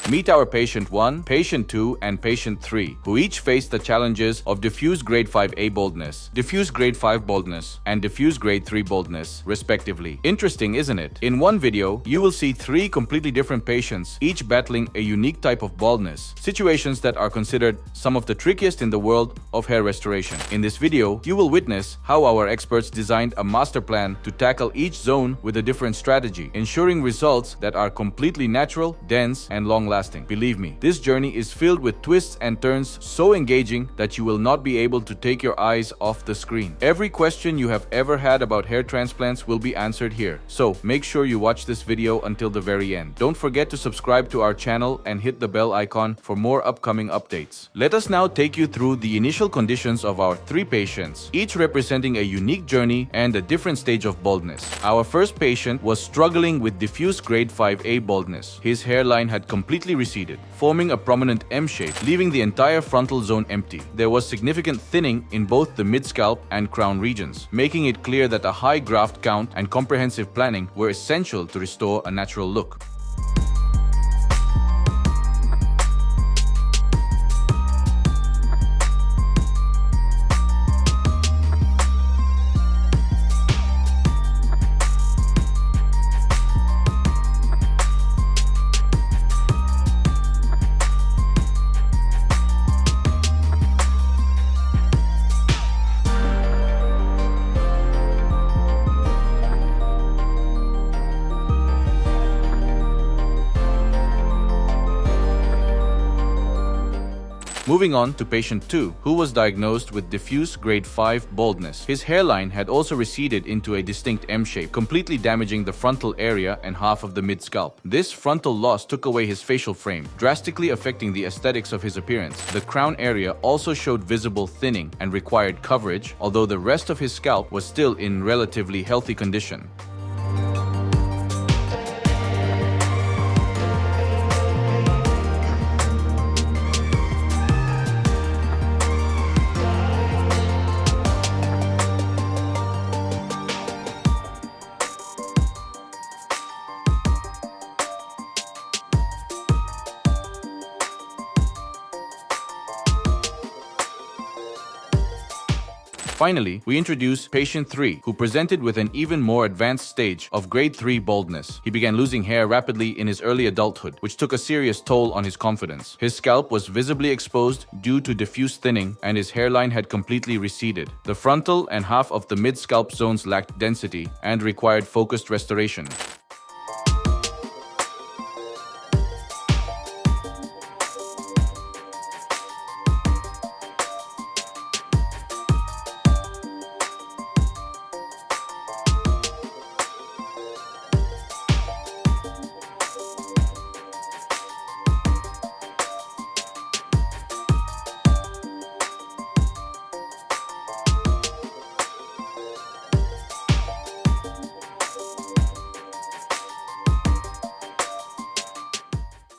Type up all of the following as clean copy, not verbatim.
Meet our patient 1, patient 2, and patient 3, who each faced the challenges of diffuse grade 5A baldness, diffuse grade 5 baldness, and diffuse grade 3 baldness, respectively. Interesting, isn't it? In one video, you will see 3 completely different patients, each battling a unique type of baldness, situations that are considered some of the trickiest in the world of hair restoration. In this video, you will witness how our experts designed a master plan to tackle each zone with a different strategy, ensuring results that are completely natural, dense, and long-lasting. Believe me, this journey is filled with twists and turns so engaging that you will not be able to take your eyes off the screen. Every question you have ever had about hair transplants will be answered here, so make sure you watch this video until the very end. Don't forget to subscribe to our channel and hit the bell icon for more upcoming updates. Let us now take you through the initial conditions of our 3 patients, each representing a unique journey and a different stage of baldness. Our first patient was struggling with diffuse grade 5A baldness. His hairline had completely receded, forming a prominent M shape, leaving the entire frontal zone empty. There was significant thinning in both the mid-scalp and crown regions, making it clear that a high graft count and comprehensive planning were essential to restore a natural look. Moving on to patient 2, who was diagnosed with diffuse grade 5 baldness. His hairline had also receded into a distinct M shape, completely damaging the frontal area and half of the mid-scalp. This frontal loss took away his facial frame, drastically affecting the aesthetics of his appearance. The crown area also showed visible thinning and required coverage, although the rest of his scalp was still in relatively healthy condition. Finally, we introduce patient 3, who presented with an even more advanced stage of grade 3 baldness. He began losing hair rapidly in his early adulthood, which took a serious toll on his confidence. His scalp was visibly exposed due to diffuse thinning, and his hairline had completely receded. The frontal and half of the mid-scalp zones lacked density and required focused restoration.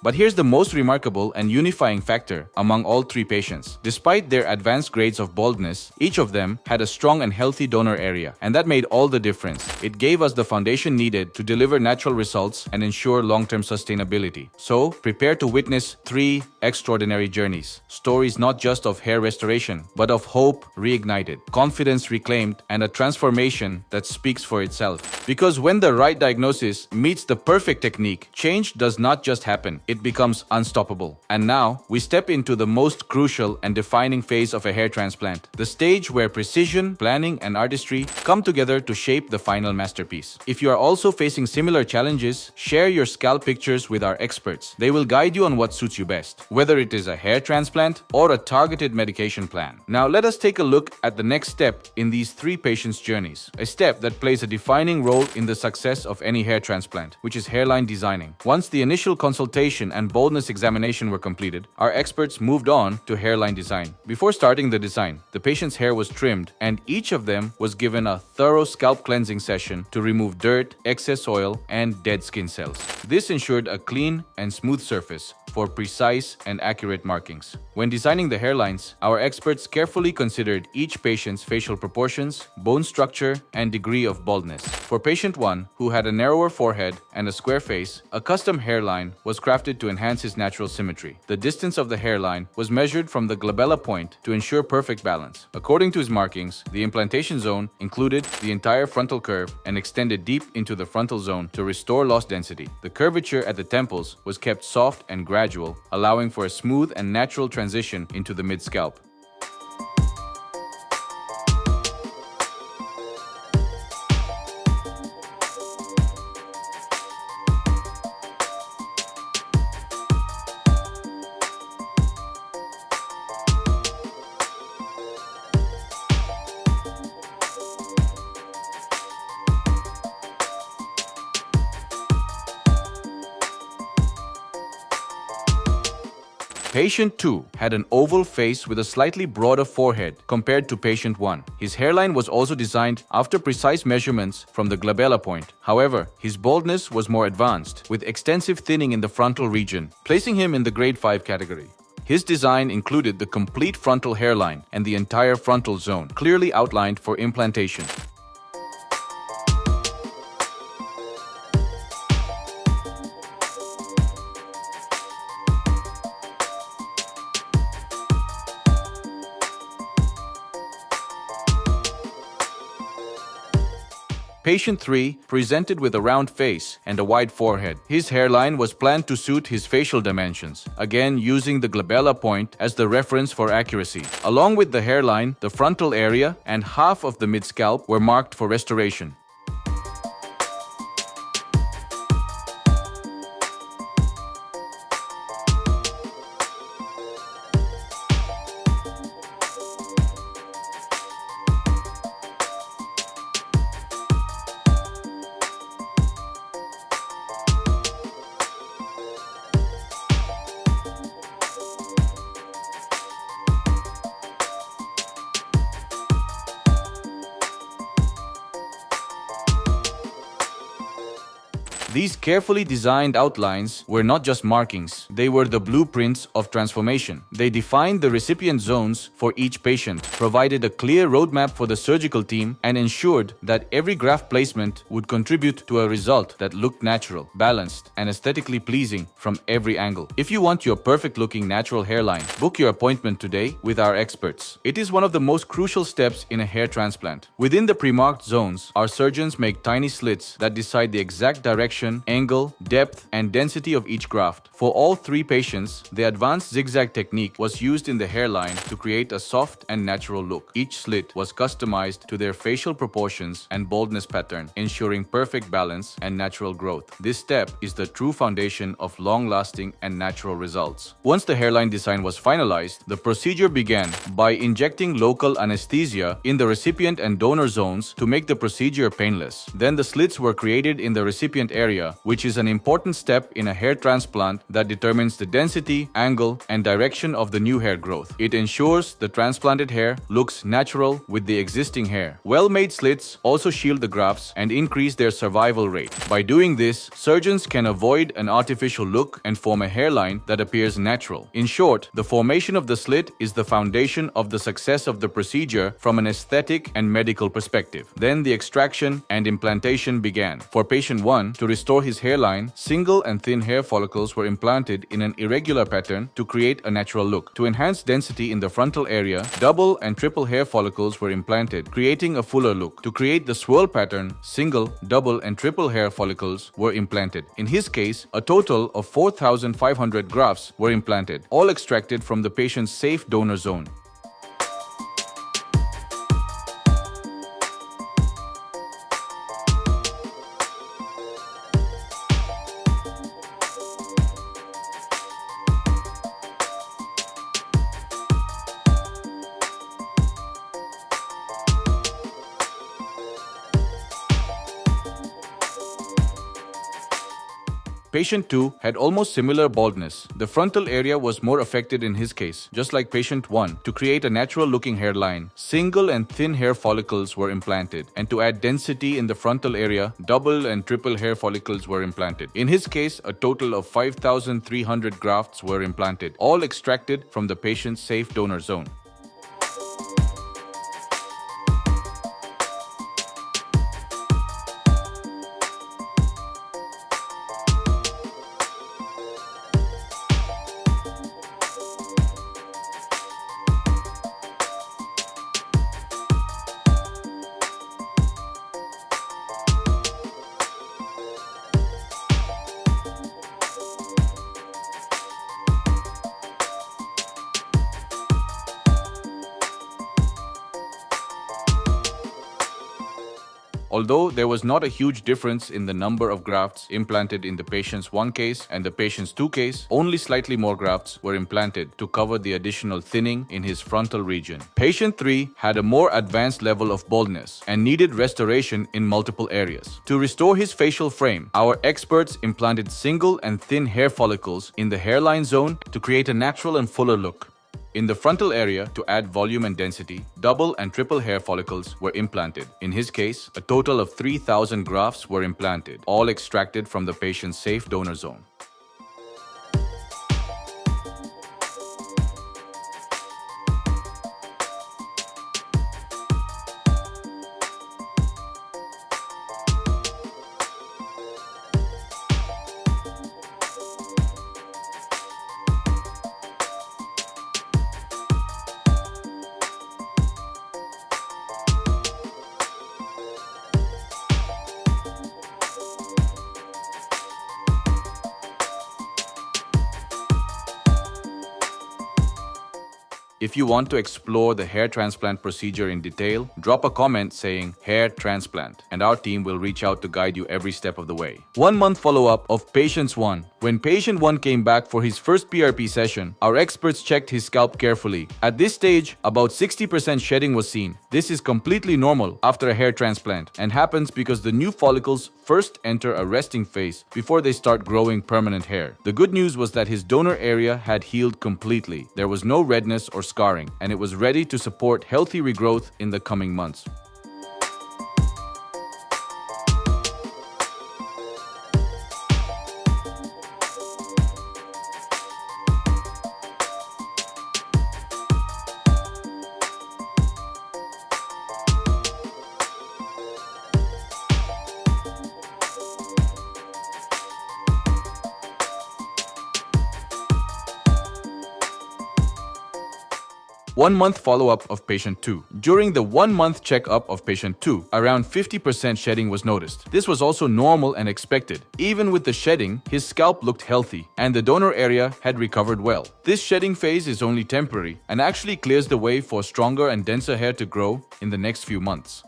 But here's the most remarkable and unifying factor among all 3 patients. Despite their advanced grades of baldness, each of them had a strong and healthy donor area, and that made all the difference. It gave us the foundation needed to deliver natural results and ensure long-term sustainability. So, prepare to witness 3 extraordinary journeys. Stories not just of hair restoration, but of hope reignited, confidence reclaimed, and a transformation that speaks for itself. Because when the right diagnosis meets the perfect technique, change does not just happen. It becomes unstoppable. And now, we step into the most crucial and defining phase of a hair transplant, the stage where precision, planning, and artistry come together to shape the final masterpiece. If you are also facing similar challenges, share your scalp pictures with our experts. They will guide you on what suits you best, whether it is a hair transplant or a targeted medication plan. Now, let us take a look at the next step in these 3 patients' journeys, a step that plays a defining role in the success of any hair transplant, which is hairline designing. Once the initial consultation and baldness examination were completed, our experts moved on to hairline design. Before starting the design, the patient's hair was trimmed, and each of them was given a thorough scalp cleansing session to remove dirt, excess oil, and dead skin cells. This ensured a clean and smooth surface, for precise and accurate markings. When designing the hairlines, our experts carefully considered each patient's facial proportions, bone structure, and degree of baldness. For patient 1, who had a narrower forehead and a square face, a custom hairline was crafted to enhance his natural symmetry. The distance of the hairline was measured from the glabella point to ensure perfect balance. According to his markings, the implantation zone included the entire frontal curve and extended deep into the frontal zone to restore lost density. The curvature at the temples was kept soft and gradual, allowing for a smooth and natural transition into the mid-scalp. Patient 2 had an oval face with a slightly broader forehead compared to patient 1. His hairline was also designed after precise measurements from the glabella point. However, his baldness was more advanced, with extensive thinning in the frontal region, placing him in the grade 5 category. His design included the complete frontal hairline and the entire frontal zone, clearly outlined for implantation. Patient 3 presented with a round face and a wide forehead. His hairline was planned to suit his facial dimensions, again using the glabella point as the reference for accuracy. Along with the hairline, the frontal area and half of the mid-scalp were marked for restoration. These carefully designed outlines were not just markings, they were the blueprints of transformation. They defined the recipient zones for each patient, provided a clear roadmap for the surgical team, and ensured that every graft placement would contribute to a result that looked natural, balanced, and aesthetically pleasing from every angle. If you want your perfect-looking natural hairline, book your appointment today with our experts. It is one of the most crucial steps in a hair transplant. Within the pre-marked zones, our surgeons make tiny slits that decide the exact direction, angle, depth, and density of each graft. For all 3 patients, the advanced zigzag technique was used in the hairline to create a soft and natural look. Each slit was customized to their facial proportions and baldness pattern, ensuring perfect balance and natural growth. This step is the true foundation of long-lasting and natural results. Once the hairline design was finalized, the procedure began by injecting local anesthesia in the recipient and donor zones to make the procedure painless. Then the slits were created in the recipient area, which is an important step in a hair transplant that determines the density, angle, and direction of the new hair growth. It ensures the transplanted hair looks natural with the existing hair. Well-made slits also shield the grafts and increase their survival rate. By doing this, surgeons can avoid an artificial look and form a hairline that appears natural. In short, the formation of the slit is the foundation of the success of the procedure from an aesthetic and medical perspective. Then the extraction and implantation began. For patient 1, to restore his hairline, single and thin hair follicles were implanted in an irregular pattern to create a natural look. To enhance density in the frontal area, double and triple hair follicles were implanted, creating a fuller look. To create the swirl pattern, single, double, and triple hair follicles were implanted. In his case, a total of 4,500 grafts were implanted, all extracted from the patient's safe donor zone. Patient 2 had almost similar baldness. The frontal area was more affected in his case. Just like patient 1, to create a natural-looking hairline, single and thin hair follicles were implanted, and to add density in the frontal area, double and triple hair follicles were implanted. In his case, a total of 5,300 grafts were implanted, all extracted from the patient's safe donor zone. Although there was not a huge difference in the number of grafts implanted in the patient's 1 case and the patient's 2 case, only slightly more grafts were implanted to cover the additional thinning in his frontal region. Patient 3 had a more advanced level of baldness and needed restoration in multiple areas. To restore his facial frame, our experts implanted single and thin hair follicles in the hairline zone to create a natural and fuller look. In the frontal area, to add volume and density, double and triple hair follicles were implanted. In his case, a total of 3,000 grafts were implanted, all extracted from the patient's safe donor zone. If you want to explore the hair transplant procedure in detail, drop a comment saying hair transplant, and our team will reach out to guide you every step of the way. 1-month follow-up of patient 1. When patient 1 came back for his first PRP session, our experts checked his scalp carefully. At this stage, about 60% shedding was seen. This is completely normal after a hair transplant and happens because the new follicles first enter a resting phase before they start growing permanent hair. The good news was that his donor area had healed completely. There was no redness or scarring, and it was ready to support healthy regrowth in the coming months. One-month follow-up of patient 2. During the 1-month checkup of patient 2, around 50% shedding was noticed. This was also normal and expected. Even with the shedding, his scalp looked healthy and the donor area had recovered well. This shedding phase is only temporary and actually clears the way for stronger and denser hair to grow in the next few months.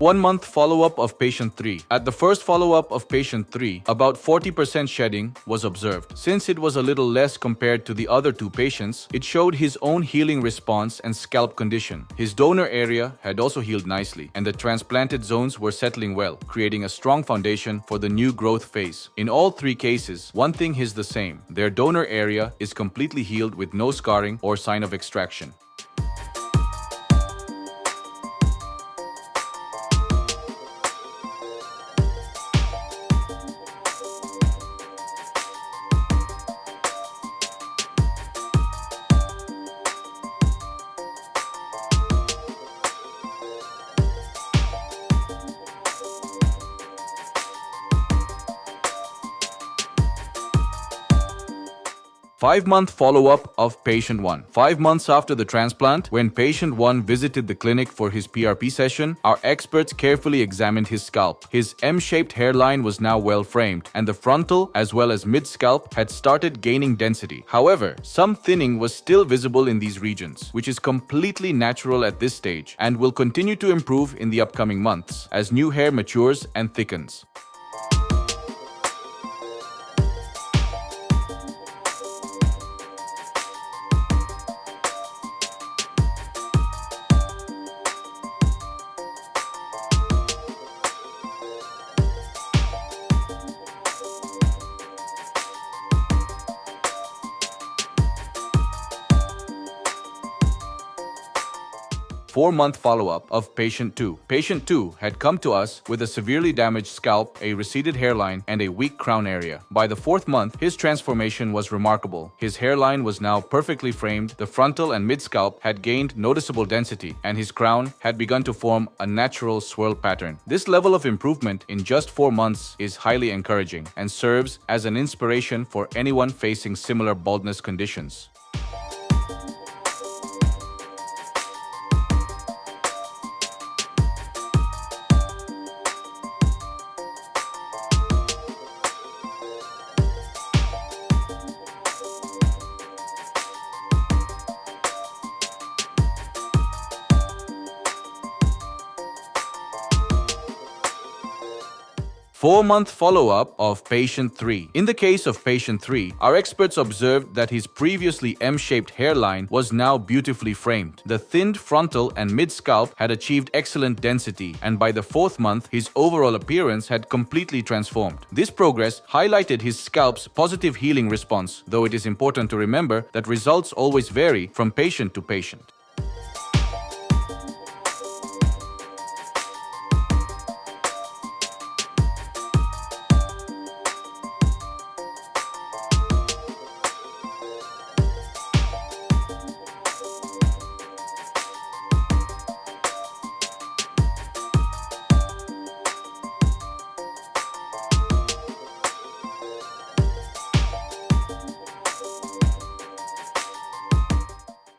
One-month follow-up of patient 3. At the first follow-up of patient 3, about 40% shedding was observed. Since it was a little less compared to the other 2 patients, it showed his own healing response and scalp condition. His donor area had also healed nicely, and the transplanted zones were settling well, creating a strong foundation for the new growth phase. In all 3 cases, one thing is the same. Their donor area is completely healed with no scarring or sign of extraction. 5-month follow-up of patient 1. 5 months after the transplant, when patient 1 visited the clinic for his PRP session, our experts carefully examined his scalp. His M-shaped hairline was now well framed, and the frontal as well as mid-scalp had started gaining density. However, some thinning was still visible in these regions, which is completely natural at this stage and will continue to improve in the upcoming months as new hair matures and thickens. 4-month follow-up of patient 2. Patient 2 had come to us with a severely damaged scalp, a receded hairline, and a weak crown area. By the 4th month, his transformation was remarkable. His hairline was now perfectly framed, the frontal and mid-scalp had gained noticeable density, and his crown had begun to form a natural swirl pattern. This level of improvement in just 4 months is highly encouraging and serves as an inspiration for anyone facing similar baldness conditions. Four-month follow-up of patient 3. In the case of patient 3, our experts observed that his previously M-shaped hairline was now beautifully framed. The thinned frontal and mid-scalp had achieved excellent density, and by the 4th month, his overall appearance had completely transformed. This progress highlighted his scalp's positive healing response, though it is important to remember that results always vary from patient to patient.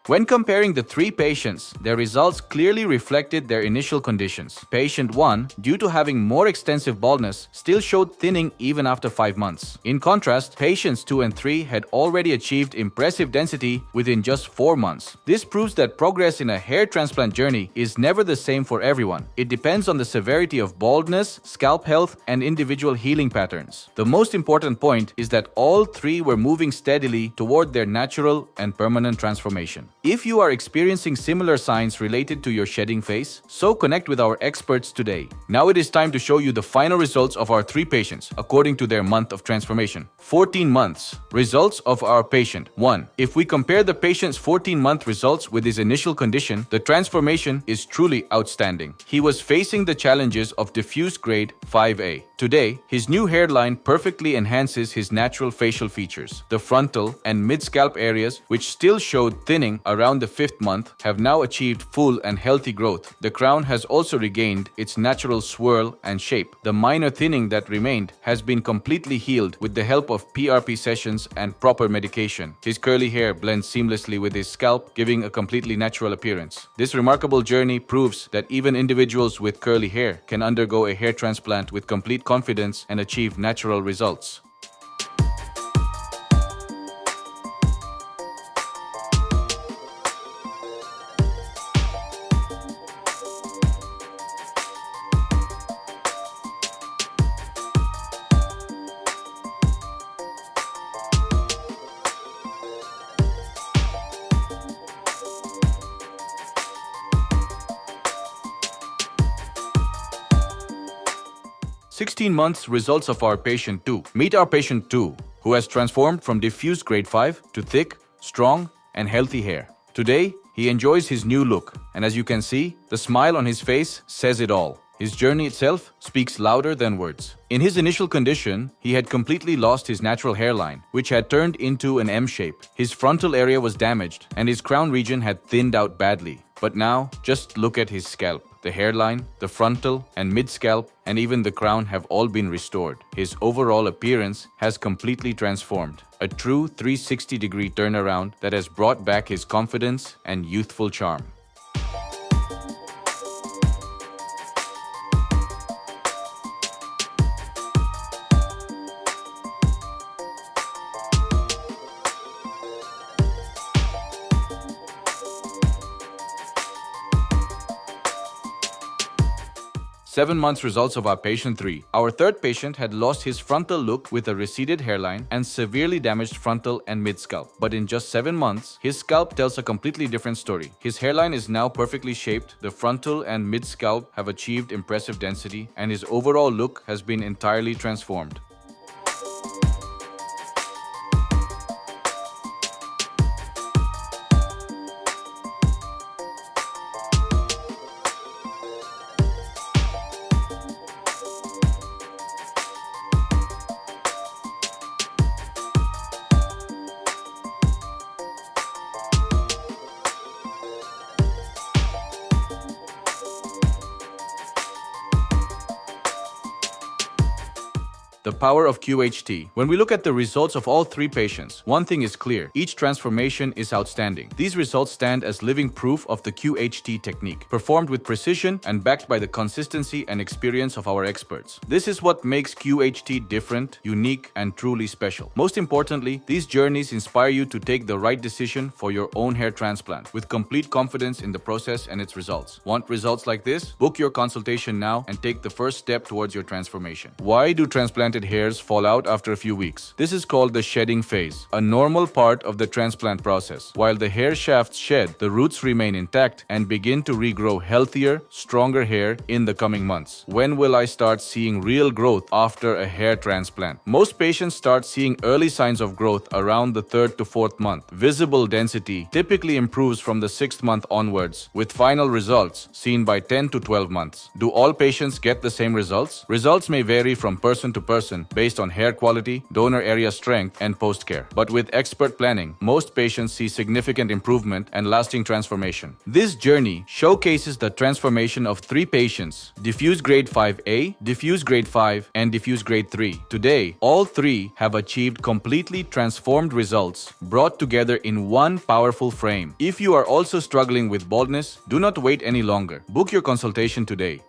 When comparing the 3 patients, their results clearly reflected their initial conditions. Patient 1, due to having more extensive baldness, still showed thinning even after 5 months. In contrast, patients 2 and 3 had already achieved impressive density within just 4 months. This proves that progress in a hair transplant journey is never the same for everyone. It depends on the severity of baldness, scalp health, and individual healing patterns. The most important point is that all 3 were moving steadily toward their natural and permanent transformation. If you are experiencing similar signs related to your shedding phase, so connect with our experts today. Now it is time to show you the final results of our 3 patients according to their month of transformation. 14 months. Results of our patient. 1. If we compare the patient's 14-month results with his initial condition, the transformation is truly outstanding. He was facing the challenges of diffuse grade 5A. Today, his new hairline perfectly enhances his natural facial features. The frontal and mid-scalp areas, which still showed thinning around the 5th month, have now achieved full and healthy growth. The crown has also regained its natural swirl and shape. The minor thinning that remained has been completely healed with the help of PRP sessions and proper medication. His curly hair blends seamlessly with his scalp, giving a completely natural appearance. This remarkable journey proves that even individuals with curly hair can undergo a hair transplant with complete confidence and achieve natural results. "16 months results of our patient 2. Meet our patient 2, who has transformed from diffuse grade 5 to thick, strong, and healthy hair. Today, he enjoys his new look, and as you can see, the smile on his face says it all. His journey itself speaks louder than words. In his initial condition, he had completely lost his natural hairline, which had turned into an M shape. His frontal area was damaged, and his crown region had thinned out badly. But now, just look at his scalp. The hairline, the frontal and mid-scalp, and even the crown have all been restored. His overall appearance has completely transformed. A true 360-degree turnaround that has brought back his confidence and youthful charm. Seven months results of our patient 3. Our third patient had lost his frontal look with a receded hairline and severely damaged frontal and mid-scalp. But in just 7 months, his scalp tells a completely different story. His hairline is now perfectly shaped, the frontal and mid-scalp have achieved impressive density, and his overall look has been entirely transformed. The power of QHT. When we look at the results of all 3 patients, one thing is clear: each transformation is outstanding. These results stand as living proof of the QHT technique, performed with precision and backed by the consistency and experience of our experts. This is what makes QHT different, unique, and truly special. Most importantly, these journeys inspire you to take the right decision for your own hair transplant, with complete confidence in the process and its results. Want results like this? Book your consultation now and take the first step towards your transformation. Why do transplanted hairs fall out after a few weeks? This is called the shedding phase, a normal part of the transplant process. While the hair shafts shed, the roots remain intact and begin to regrow healthier, stronger hair in the coming months. When will I start seeing real growth after a hair transplant? Most patients start seeing early signs of growth around the 3rd to 4th month. Visible density typically improves from the 6th month onwards, with final results seen by 10 to 12 months. Do all patients get the same results? Results may vary from person to person based on hair quality, donor area strength, and post-care. But with expert planning, most patients see significant improvement and lasting transformation. This journey showcases the transformation of 3 patients: diffuse grade 5A, diffuse grade 5, and diffuse grade 3. Today, all 3 have achieved completely transformed results brought together in one powerful frame. If you are also struggling with baldness, do not wait any longer. Book your consultation today.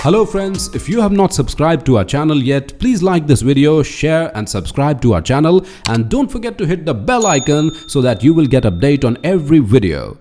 Hello friends, if you have not subscribed to our channel yet, please like this video, share and subscribe to our channel, and don't forget to hit the bell icon so that you will get update on every video.